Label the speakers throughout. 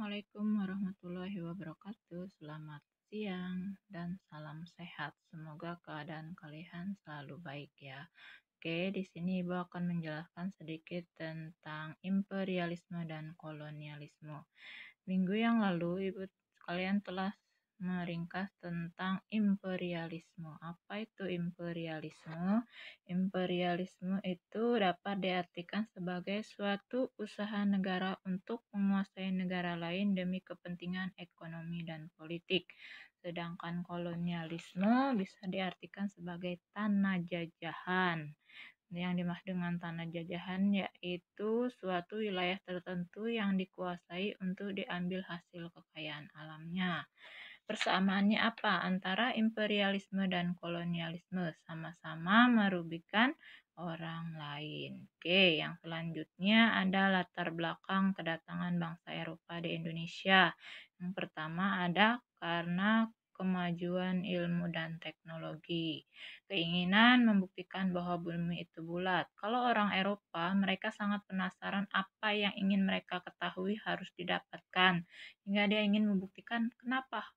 Speaker 1: Assalamualaikum warahmatullahi wabarakatuh. Selamat siang dan salam sehat. Semoga keadaan kalian selalu baik ya. Oke, di sini Ibu akan menjelaskan sedikit tentang imperialisme dan kolonialisme. Minggu yang lalu Ibu sekalian telah meringkas tentang imperialisme. Apa itu imperialisme? Imperialisme itu dapat diartikan sebagai suatu usaha negara untuk menguasai negara lain demi kepentingan ekonomi dan politik. Sedangkan kolonialisme bisa diartikan sebagai tanah jajahan. Yang dimaksud dengan tanah jajahan yaitu suatu wilayah tertentu yang dikuasai untuk diambil hasil kekayaan alamnya. Persamaannya apa antara imperialisme dan kolonialisme? Sama-sama merugikan orang lain. Oke, yang selanjutnya ada latar belakang kedatangan bangsa Eropa di Indonesia. Yang pertama ada karena kemajuan ilmu dan teknologi. Keinginan membuktikan bahwa bumi itu bulat. Kalau orang Eropa, mereka sangat penasaran apa yang ingin mereka ketahui harus didapatkan. Hingga dia ingin membuktikan kenapa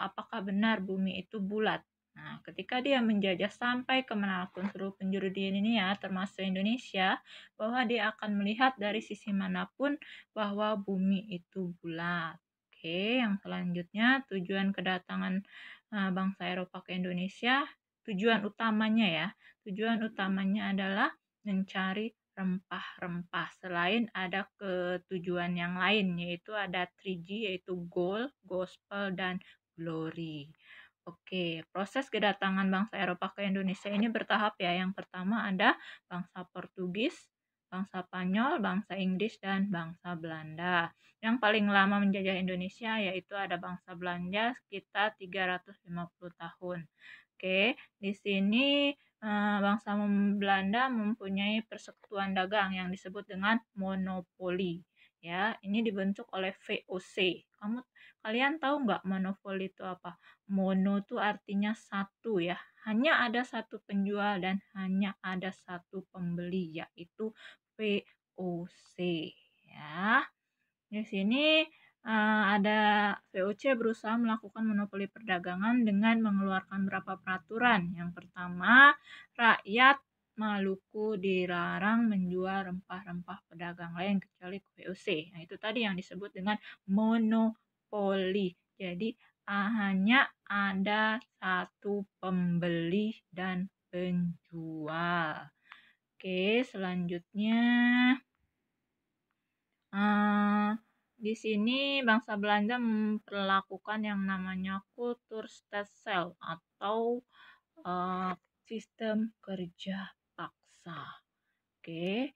Speaker 1: apakah benar bumi itu bulat. Nah, ketika dia menjajah sampai ke manapun seluruh penjuru dunia, termasuk Indonesia, bahwa dia akan melihat dari sisi manapun bahwa bumi itu bulat. Oke, yang selanjutnya tujuan kedatangan bangsa Eropa ke Indonesia, tujuan utamanya adalah mencari rempah-rempah. Selain ada ketujuan yang lain, yaitu ada 3G, yaitu gold, gospel, dan glory. Oke, proses kedatangan bangsa Eropa ke Indonesia ini bertahap ya. Yang pertama ada bangsa Portugis, bangsa Spanyol, bangsa Inggris, dan bangsa Belanda. Yang paling lama menjajah Indonesia yaitu ada bangsa Belanda sekitar 350 tahun. Oke, di sini bangsa Belanda mempunyai persekutuan dagang yang disebut dengan monopoli. Ya, ini dibentuk oleh VOC. Kalian tahu nggak monopoli itu apa? Mono itu artinya satu ya. Hanya ada satu penjual dan hanya ada satu pembeli yaitu VOC ya. Di sini ada VOC berusaha melakukan monopoli perdagangan dengan mengeluarkan beberapa peraturan. Yang pertama, rakyat Maluku dilarang menjual rempah-rempah pedagang lain kecuali VOC. Nah, itu tadi yang disebut dengan monopoli. Jadi hanya ada satu pembeli dan penjual. Oke, selanjutnya di sini bangsa Belanda memperlakukan yang namanya Kulturstelsel atau sistem kerja paksa. Oke,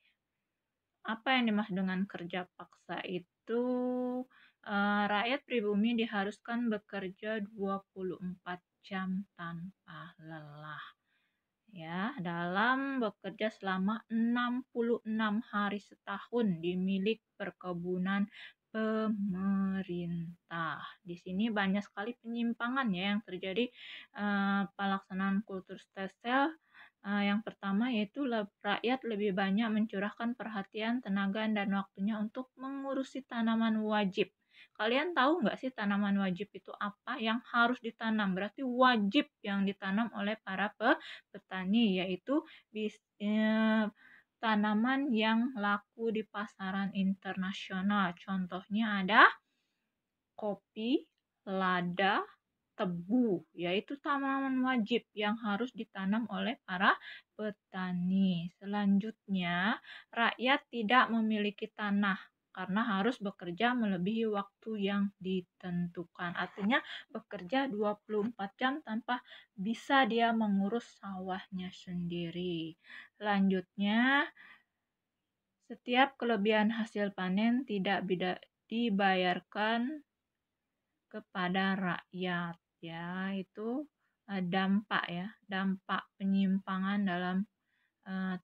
Speaker 1: apa yang dimaksud dengan kerja paksa itu? Rakyat pribumi diharuskan bekerja 24 jam tanpa lelah. Ya, dalam bekerja selama 66 hari setahun di milik perkebunan pemerintah. Di sini banyak sekali penyimpangan ya yang terjadi pelaksanaan kultur stelsel. Yang pertama yaitu rakyat lebih banyak mencurahkan perhatian, tenaga, dan waktunya untuk mengurusi tanaman wajib. Kalian tahu nggak sih tanaman wajib itu apa yang harus ditanam? Berarti wajib yang ditanam oleh para petani, yaitu tanaman yang laku di pasaran internasional. Contohnya ada kopi, lada, tebu, yaitu tanaman wajib yang harus ditanam oleh para petani. Selanjutnya, rakyat tidak memiliki tanah karena harus bekerja melebihi waktu yang ditentukan. Artinya bekerja 24 jam tanpa bisa dia mengurus sawahnya sendiri. Selanjutnya, setiap kelebihan hasil panen tidak dibayarkan kepada rakyat ya, itu dampak penyimpangan dalam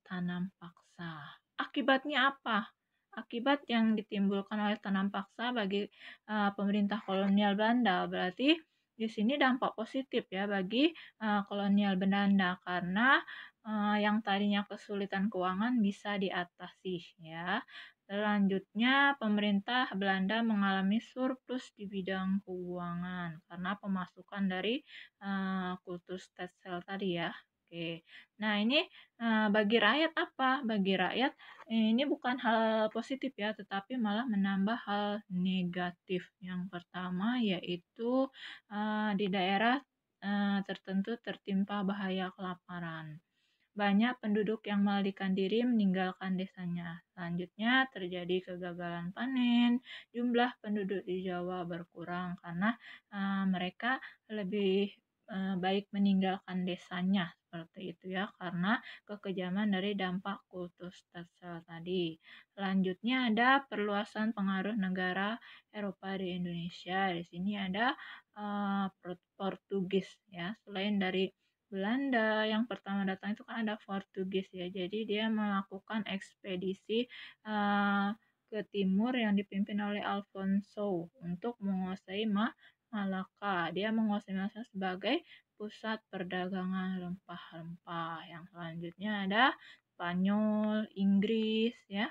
Speaker 1: tanam paksa. Akibatnya apa? Akibat yang ditimbulkan oleh tanam paksa bagi pemerintah kolonial Belanda berarti di sini dampak positif ya bagi kolonial Belanda karena yang tadinya kesulitan keuangan bisa diatasi ya. Selanjutnya, pemerintah Belanda mengalami surplus di bidang keuangan karena pemasukan dari kultur Tetzel tadi ya. Oke. Nah, ini bagi rakyat apa? Bagi rakyat ini bukan hal positif ya, tetapi malah menambah hal negatif. Yang pertama yaitu di daerah tertentu tertimpa bahaya kelaparan. Banyak penduduk yang melarikan diri meninggalkan desanya. Selanjutnya terjadi kegagalan panen, jumlah penduduk di Jawa berkurang karena mereka lebih baik meninggalkan desanya seperti itu ya karena kekejaman dari dampak kultus Tetzel tadi. Selanjutnya ada perluasan pengaruh negara Eropa di Indonesia. Di sini ada Portugis ya. Selain dari Belanda yang pertama datang itu kan ada Portugis ya. Jadi dia melakukan ekspedisi ke timur yang dipimpin oleh Alfonso untuk menguasai Malaka. Dia menguasai Malaka sebagai pusat perdagangan rempah-rempah. Yang selanjutnya ada Spanyol, Inggris ya.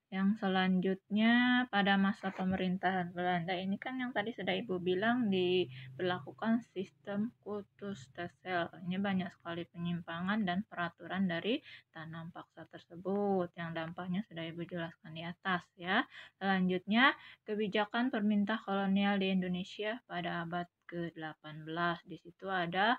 Speaker 1: Yang selanjutnya pada masa pemerintahan Belanda ini kan yang tadi sudah Ibu bilang diberlakukan sistem kultus Tetzel. Ini banyak sekali penyimpangan dan peraturan dari tanam paksa tersebut yang dampaknya sudah Ibu jelaskan di atas ya. Selanjutnya kebijakan pemerintah kolonial di Indonesia pada abad ke-18. Di situ ada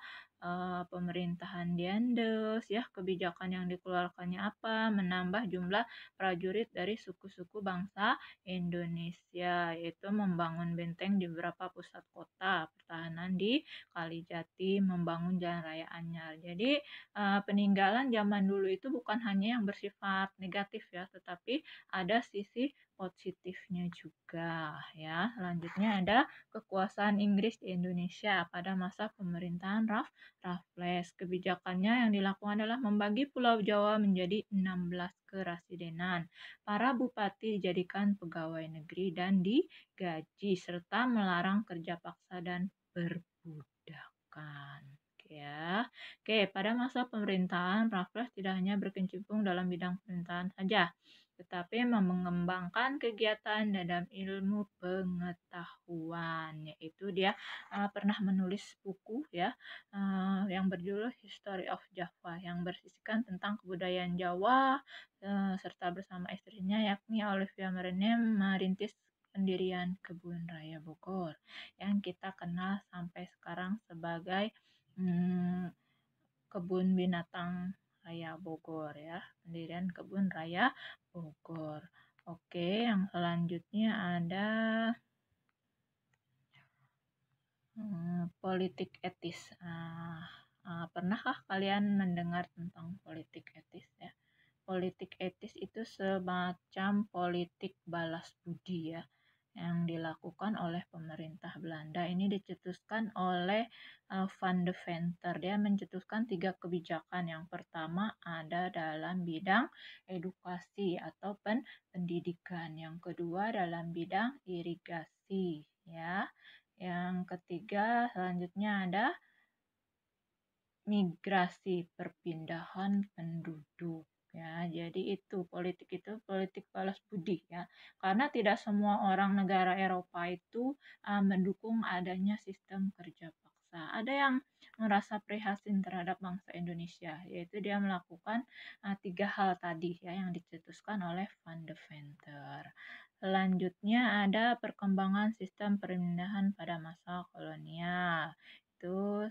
Speaker 1: pemerintahan Diandes ya, kebijakan yang dikeluarkannya apa? Menambah jumlah prajurit dari suku-suku bangsa Indonesia, yaitu membangun benteng di beberapa pusat kota, pertahanan di Kalijati, membangun jalan raya Anyar. Jadi peninggalan zaman dulu itu bukan hanya yang bersifat negatif ya, tetapi ada sisi positifnya juga ya. Selanjutnya ada kekuasaan Inggris di Indonesia pada masa pemerintahan Raffles. Kebijakannya yang dilakukan adalah membagi Pulau Jawa menjadi 16 kerasidenan. Para bupati dijadikan pegawai negeri dan digaji serta melarang kerja paksa dan perbudakan. Ya. Oke, pada masa pemerintahan Raffles tidak hanya berkecimpung dalam bidang pemerintahan saja, tetapi mengembangkan kegiatan dalam ilmu pengetahuan, yaitu dia pernah menulis buku ya yang berjudul History of Java yang berisikan tentang kebudayaan Jawa serta bersama istrinya yakni Olivia Marene merintis pendirian Kebun Raya Bogor yang kita kenal sampai sekarang sebagai Kebun Binatang Raya Bogor ya, pendirian Kebun Raya Bogor. Oke, yang selanjutnya ada politik etis. Pernahkah kalian mendengar tentang politik etis ya? Politik etis itu semacam politik balas budi ya yang dilakukan oleh pemerintah Belanda. Ini dicetuskan oleh Van de Venter. Dia mencetuskan 3 kebijakan. Yang pertama ada dalam bidang edukasi atau pendidikan. Yang kedua dalam bidang irigasi ya. Yang ketiga selanjutnya ada migrasi perpindahan penduduk ya. Jadi itu politik balas budi ya. Karena tidak semua orang negara Eropa itu mendukung adanya sistem kerja paksa. Ada yang merasa prihatin terhadap bangsa Indonesia, yaitu dia melakukan 3 hal tadi ya yang dicetuskan oleh Van de Venter. Selanjutnya ada perkembangan sistem perpindahan pada masa kolonial. Itu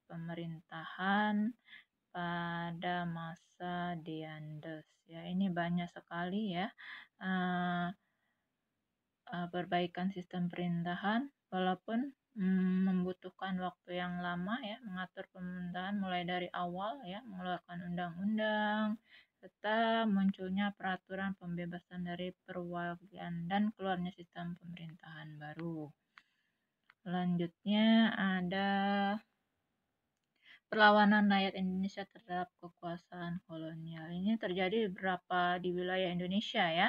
Speaker 1: pemerintahan pada masa Diandes ya. Ini banyak sekali ya perbaikan sistem pemerintahan walaupun membutuhkan waktu yang lama ya mengatur pemerintahan mulai dari awal ya mengeluarkan undang-undang serta munculnya peraturan pembebasan dari perwakilan dan keluarnya sistem pemerintahan baru. Selanjutnya ada perlawanan rakyat Indonesia terhadap kekuasaan kolonial. Ini terjadi beberapa di wilayah Indonesia ya.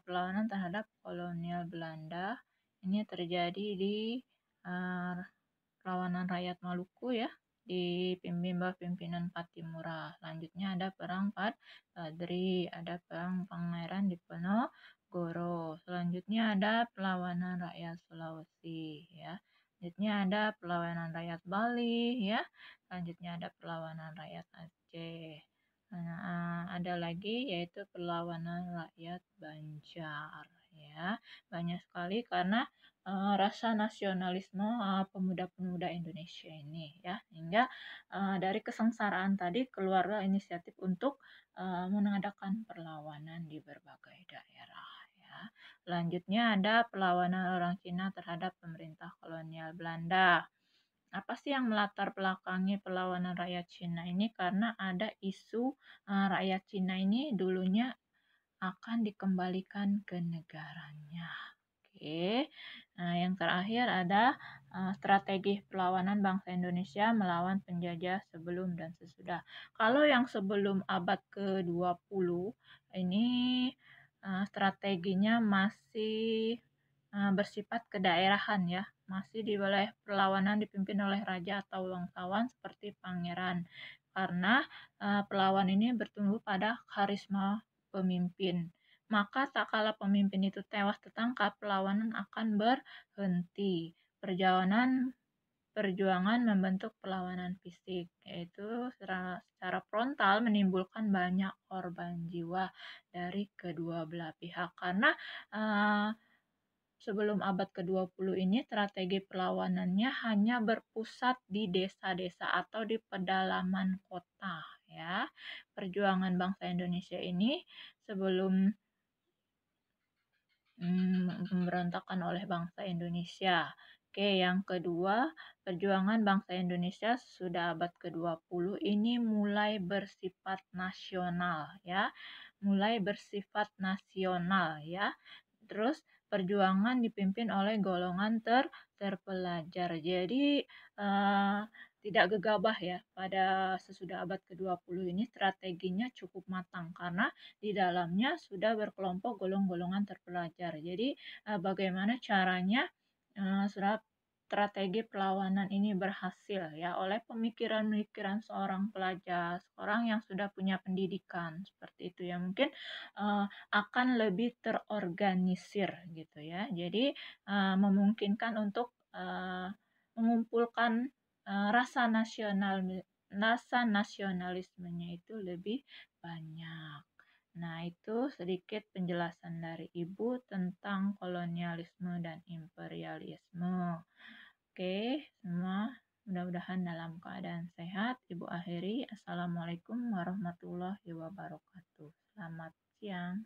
Speaker 1: Perlawanan terhadap kolonial Belanda ini terjadi di perlawanan rakyat Maluku ya. dipimpin bawah pimpinan Patimura. Selanjutnya ada Perang Padri, ada Perang Pangeran Diponegoro. Selanjutnya ada perlawanan rakyat Sulawesi ya. Selanjutnya ada perlawanan rakyat Bali ya. Selanjutnya ada perlawanan rakyat Aceh. Nah, ada lagi yaitu perlawanan rakyat Banjar ya. Banyak sekali karena rasa nasionalisme pemuda-pemuda Indonesia ini ya, hingga dari kesengsaraan tadi keluarlah inisiatif untuk mengadakan perlawanan di berbagai daerah ya. Selanjutnya ada perlawanan orang Cina terhadap pemerintah kolonial Belanda. Apa sih yang melatar belakangi perlawanan rakyat Cina ini? Karena ada isu rakyat Cina ini dulunya akan dikembalikan ke negaranya. Oke. Nah, yang terakhir ada strategi perlawanan bangsa Indonesia melawan penjajah sebelum dan sesudah. Kalau yang sebelum abad ke-20 ini strateginya masih bersifat kedaerahan ya, masih di wilayah perlawanan dipimpin oleh raja atau bangsawan seperti pangeran. Karena perlawan ini bertumbuh pada karisma pemimpin. Maka tak kala pemimpin itu tewas tertangkap, perlawanan akan berhenti. Perjuangan membentuk perlawanan fisik, yaitu secara frontal menimbulkan banyak korban jiwa dari kedua belah pihak. Karena uh, sebelum abad ke-20 ini strategi perlawanannya hanya berpusat di desa-desa atau di pedalaman kota ya. Perjuangan bangsa Indonesia ini sebelum pemberontakan oleh bangsa Indonesia. Oke, yang kedua, perjuangan bangsa Indonesia sudah abad ke-20 ini mulai bersifat nasional ya. Mulai bersifat nasional ya. Terus perjuangan dipimpin oleh golongan terpelajar. Jadi tidak gegabah ya, pada sesudah abad ke-20 ini strateginya cukup matang karena di dalamnya sudah berkelompok golongan terpelajar. Jadi bagaimana caranya strategi perlawanan ini berhasil ya oleh pemikiran-pemikiran seorang pelajar, seorang yang sudah punya pendidikan seperti itu ya, mungkin akan lebih terorganisir gitu ya. Jadi memungkinkan untuk mengumpulkan rasa nasionalismenya itu lebih banyak. Nah, itu sedikit penjelasan dari Ibu tentang kolonialisme dan imperialisme. Oke, semua mudah-mudahan dalam keadaan sehat. Ibu akhiri. Assalamualaikum warahmatullahi wabarakatuh. Selamat siang.